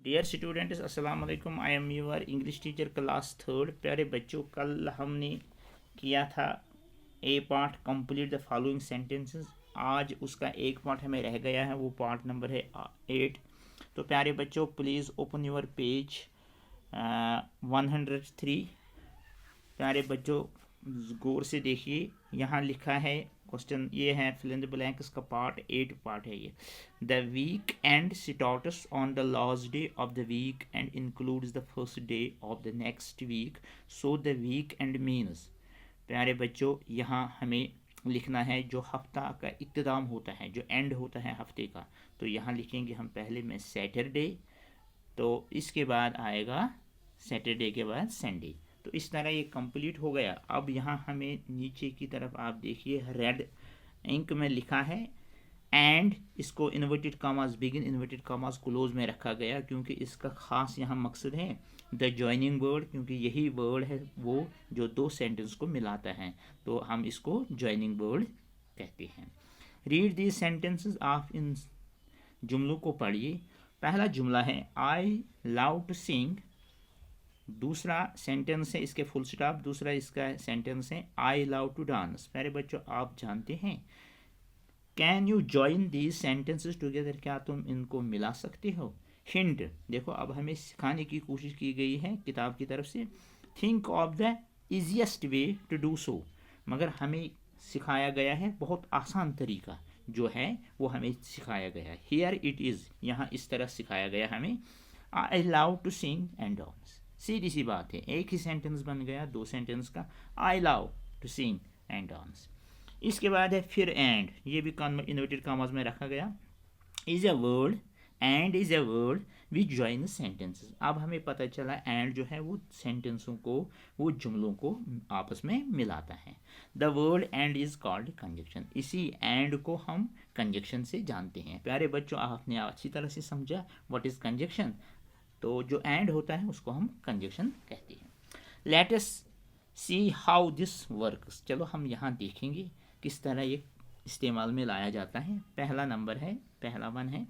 Dear students, अस्सलाम वालेकुम। I am your English teacher class third. प्यारे बच्चों, कल हमने किया था A part complete the following sentences. आज उसका एक पार्ट हमें रह गया है, वो पार्ट नंबर है 8। तो प्यारे बच्चों, प्लीज़ ओपन योर पेज 103। प्यारे बच्चों, गौर से देखिए, यहाँ लिखा है क्वेश्चन, ये है फिल इन द ब्लैंक्स का पार्ट 8 पार्ट है ये। The week and starts on the last day of the week and includes the first day of the next week, so the week and means. प्यारे बच्चों, यहाँ हमें लिखना है जो हफ्ता का इख्तिताम होता है, जो एंड होता है हफ्ते का। तो यहाँ लिखेंगे हम पहले में सैटरडे, तो इसके बाद आएगा सैटरडे के बाद संडे। तो इस तरह ये कंप्लीट हो गया। अब यहाँ हमें नीचे की तरफ आप देखिए, रेड इंक में लिखा है एंड, इसको inverted commas begin inverted commas close में रखा गया, क्योंकि इसका ख़ास यहाँ मकसद है द जॉइनिंग वर्ड, क्योंकि यही वर्ड है वो जो दो सेंटेंस को मिलाता है, तो हम इसको जॉइनिंग वर्ड कहते हैं। रीड दीज सेंटेंसेस, आप इन जुमलों को पढ़िए। पहला जुमला है आई लव टू सिंग, दूसरा सेंटेंस है इसके फुल स्टॉप, दूसरा इसका सेंटेंस है आई लव टू डांस। प्यारे बच्चों, आप जानते हैं can you join these sentences together, क्या तुम इनको मिला सकते हो। हिंट देखो, अब हमें सिखाने की कोशिश की गई है किताब की तरफ से, think of the easiest way to do so, मगर हमें सिखाया गया है बहुत आसान तरीका जो है वो हमें सिखाया गया है। हियर इट इज़, यहाँ इस तरह सिखाया गया हमें, I love to sing and dance. सीधी सी बात है, एक ही सेंटेंस बन गया दो सेंटेंस का, I love to sing and dance. इसके बाद है फिर एंड, ये भी इन्वर्टेड कॉमास में रखा गया। Is a word, and is a word which join sentences. अब हमें पता चला एंड जो है वो सेंटेंसों को, वो जुमलों को आपस में मिलाता है। The word and is called conjunction, इसी एंड को हम कंजक्शन से जानते हैं। प्यारे बच्चों, आपने अच्छी तरह से समझा व्हाट इज कंजक्शन, तो जो एंड होता है उसको हम कंजक्शन कहते हैं। Let us see how this works, चलो हम यहाँ देखेंगे किस तरह ये इस्तेमाल में लाया जाता है। पहला नंबर है, पहला वन है,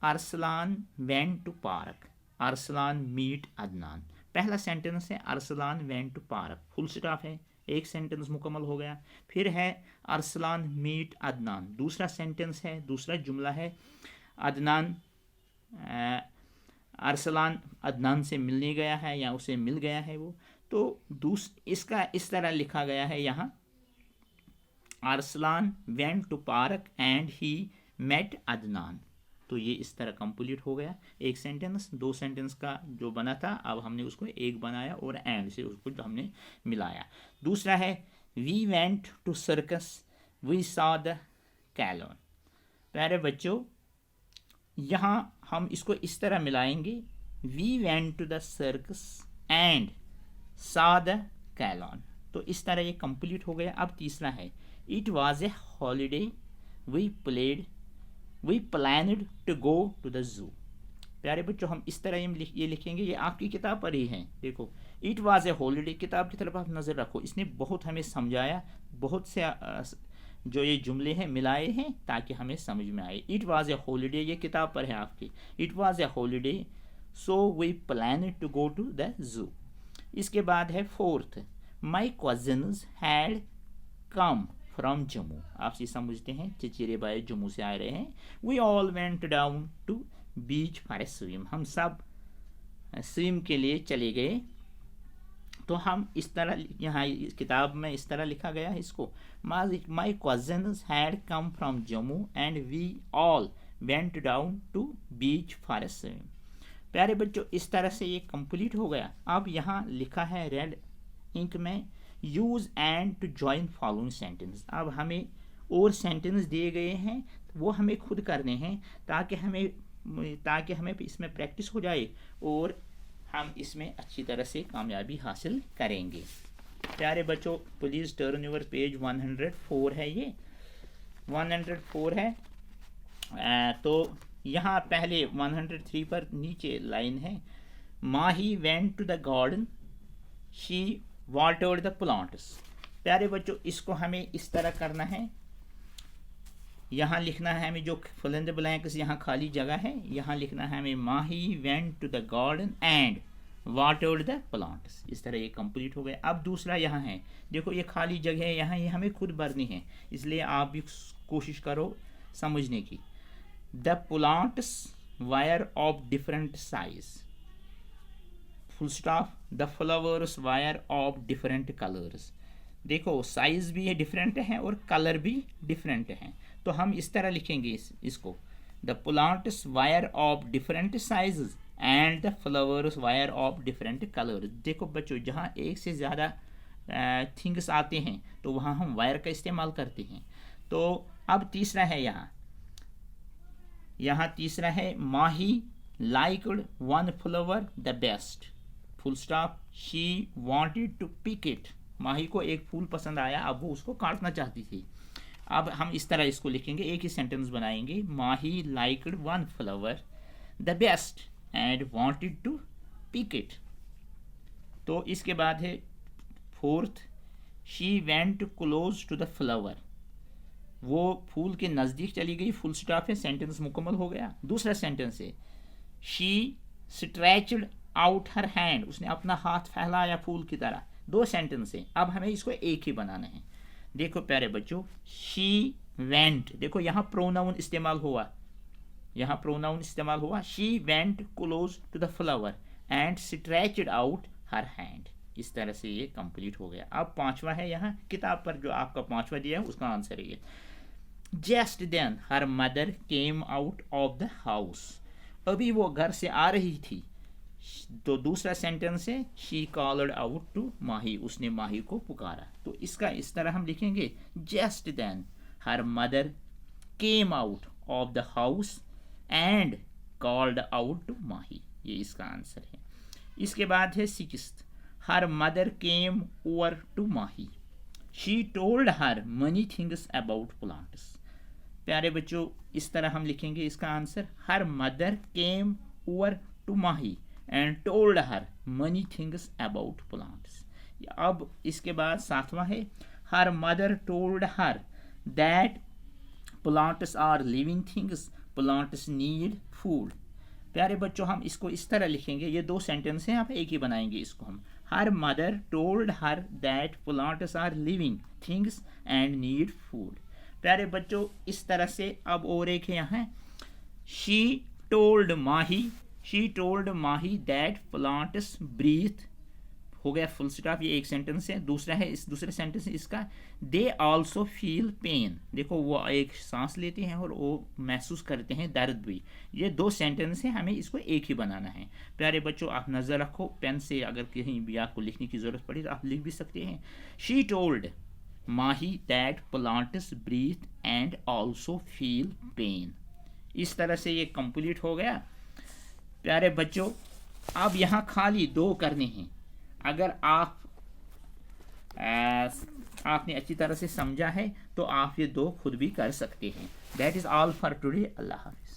Arsalan went to park, Arsalan meet Adnan. पहला सेंटेंस है Arsalan went to park, full stop है, एक सेंटेंस मुकम्मल हो गया। फिर है अरसलान मीट अदनान, दूसरा सेंटेंस है, दूसरा जुमला है, अदनान अरसलान अदनान से मिलने गया है या उसे मिल गया है वो। तो इसका इस तरह लिखा गया है यहाँ, Arsalan went to park and he met Adnan. तो ये इस तरह कंप्लीट हो गया एक सेंटेंस। दो सेंटेंस का जो बना था, अब हमने उसको एक बनाया और एंड से उसको जो हमने मिलाया। दूसरा है we went to circus we saw the clown. प्यारे बच्चों, यहाँ हम इसको इस तरह मिलाएंगे, we went to the circus and saw the clown. तो इस तरह ये कंप्लीट हो गया। अब तीसरा है it was a holiday we planned to go to the zoo. प्यारे बच्चों, हम इस तरह ये लिखेंगे, ये आपकी किताब पर ही है। देखो, इट वॉज ए हॉलीडे, किताब की तरफ आप नज़र रखो, इसने बहुत हमें समझाया, बहुत से जो ये जुमले हैं मिलाए हैं ताकि हमें समझ में आए। इट वॉज ए हॉलीडे, ये किताब पर है आपकी, it was a holiday so we plan to go to the zoo. इसके बाद है fourth, my cousins had come from Jammu. आप ये समझते हैं चचेरे भाई जम्मू से आ रहे हैं। We all went down to beach for a swim, हम सब स्विम के लिए चले गए। तो हम इस तरह यहाँ इस किताब में इस तरह लिखा गया है इसको, my cousins had come from Jammu and we all went down to beach for a swim. प्यारे बच्चों, इस तरह से ये कंप्लीट हो गया। अब यहाँ लिखा है रेड इंक में, use and to join following sentence. अब हमें और सेंटेंस दिए गए हैं, वो हमें खुद करने हैं ताकि हमें इसमें प्रैक्टिस हो जाए और हम इसमें अच्छी तरह से कामयाबी हासिल करेंगे। प्यारे बच्चों, प्लीज़ टर्न योर पेज 104 है, ये 104 है। तो यहाँ पहले 103 पर नीचे लाइन है, Mahi went to the garden she watered the plants. प्यारे बच्चों, इसको हमें इस तरह करना है, यहाँ लिखना है हमें जो फिल इन द ब्लैंक्स, यहाँ खाली जगह है, यहाँ लिखना है हमें Mahi went to the garden and watered the plants. इस तरह ये कंप्लीट हो गया। अब दूसरा यहाँ है, देखो ये खाली जगह है यहाँ, ये हमें खुद भरनी है, इसलिए आप भी कोशिश करो समझने की। The plants wire of different size, full stop, the flowers wire of different colours. देखो साइज भी डिफरेंट है और कलर भी डिफरेंट है, तो हम इस तरह लिखेंगे इसको, the plants wire of different sizes and the flowers wire of different colours. देखो बच्चों, जहाँ एक से ज़्यादा थिंग्स आते हैं तो वहाँ हम वायर का इस्तेमाल करते हैं। तो अब तीसरा है यहाँ तीसरा है Mahi liked one flower the best, full stop, she wanted to pick it. Mahi को एक फूल पसंद आया, अब वो उसको काटना चाहती थी। अब हम इस तरह इसको लिखेंगे, एक ही सेंटेंस बनाएंगे, Mahi liked one flower the best and wanted to pick it. तो इसके बाद है fourth, she went close to the flower, वो फूल के नज़दीक चली गई, फुल स्टॉप है, सेंटेंस मुकम्मल हो गया। दूसरा सेंटेंस है, she stretched out her hand, उसने अपना हाथ फैलाया फूल की तरह। दो सेंटेंस है, अब हमें इसको एक ही बनाना है। देखो प्यारे बच्चों, शी वेंट, देखो यहाँ प्रोनाउन इस्तेमाल हुआ, यहाँ प्रोनाउन इस्तेमाल हुआ, she went close to the flower and stretched out her hand. इस तरह से ये कंप्लीट हो गया। अब पांचवा है, यहाँ किताब पर जो आपका पांचवा दिया है उसका आंसर है ये, just then her mother came out of the house, अभी वो घर से आ रही थी। तो दूसरा सेंटेंस है, शी कॉल्ड आउट टू माही, उसने माही को पुकारा। तो इसका इस तरह हम लिखेंगे, just then her mother came out of the house and called out to Mahi, ये इसका आंसर है। इसके बाद है sixth, her mother came over to Mahi, she told her many things about plants. प्यारे बच्चों, इस तरह हम लिखेंगे इसका answer, her mother came over to Mahi and told her many things about plants. अब इसके बाद सातवां है, her mother told her that plants are living things, plants need food. प्यारे बच्चों, हम इसको इस तरह लिखेंगे, ये दो सेंटेंस हैं, आप एक ही बनाएंगे इसको हम, her mother told her that plants are living things and need food. प्यारे बच्चों, इस तरह से अब और एक है यहाँ, she told Mahi that plants breathe, हो गया फुल स्टॉप, ये एक सेंटेंस है। दूसरा है, इस दूसरे सेंटेंस है इसका, दे आल्सो फील पेन, देखो वो एक सांस लेते हैं और वो महसूस करते हैं दर्द भी। ये दो सेंटेंस है, हमें इसको एक ही बनाना है। प्यारे बच्चों, आप नज़र रखो, पेन से अगर कहीं भी आपको लिखने की ज़रूरत पड़ी तो आप लिख भी सकते हैं, she told Mahi that plants breathe and also feel pain. इस तरह से ये कंप्लीट हो गया। प्यारे बच्चों, अब यहाँ खाली दो करने हैं, अगर आपने अच्छी तरह से समझा है तो आप ये दो खुद भी कर सकते हैं। That is all for today. अल्लाह हाफ़िज़।